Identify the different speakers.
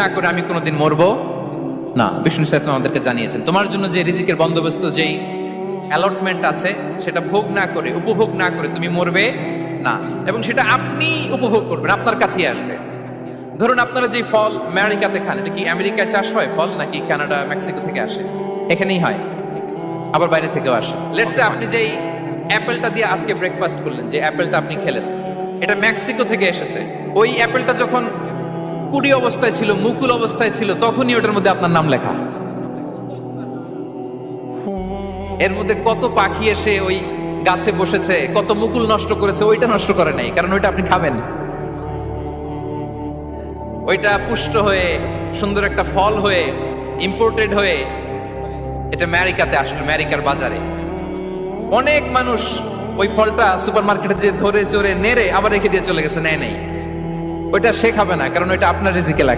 Speaker 1: না করে আমি কোনোদিন মরবো না। বিষ্ণু ইসলাম আমাদেরকে জানিয়েছেন তোমার জন্য যে রিজিকের বন্দোবস্ত, যেই অ্যালটমেন্ট আছে, সেটা ভোগ না করে, উপভোগ না করে তুমি মরবে না, এবং সেটা আপনি উপভোগ করবেন, আপনার কাছেই আসবে। ধরুন আপনারা যে ফল আমেরিকাতে খান, এটা কি আমেরিকায় চাষ হয় ফল, নাকি কানাডা মেক্সিকো থেকে আসে? এখানেই হয়, আবার বাইরে থেকেও আসে। লেটস সে আপনি যেই অ্যাপেলটা দিয়ে আজকে ব্রেকফাস্ট করলেন, যে অ্যাপেলটা আপনি খেলেন, এটা মেক্সিকো থেকে এসেছে। ওই অ্যাপেলটা যখন কুড়ি অবস্থায় ছিল, মুকুল অবস্থায় ছিল, তখনই ওটার মধ্যে আপনার নাম লেখা। এর মধ্যে কত পাখি এসে ওই গাছে বসেছে, কত মুকুল নষ্ট করেছে, ওইটা নষ্ট করে নাই, কারণ ওইটা আপনি খাবেন। ওইটা পুষ্ট হয়ে সুন্দর একটা ফল হয়ে ইম্পোর্টেড হয়ে এটা আমেরিকাতে আসলো, আমেরিকার বাজারে। অনেক মানুষ ওই ফলটা সুপারমার্কেটে যে ধরে চড়ে নেড়ে আবার রেখে দিয়ে চলে গেছে, নেয় নাই। ওইটা সে খাবে না, কারণ ওইটা আপনার রিজিকে লেখা।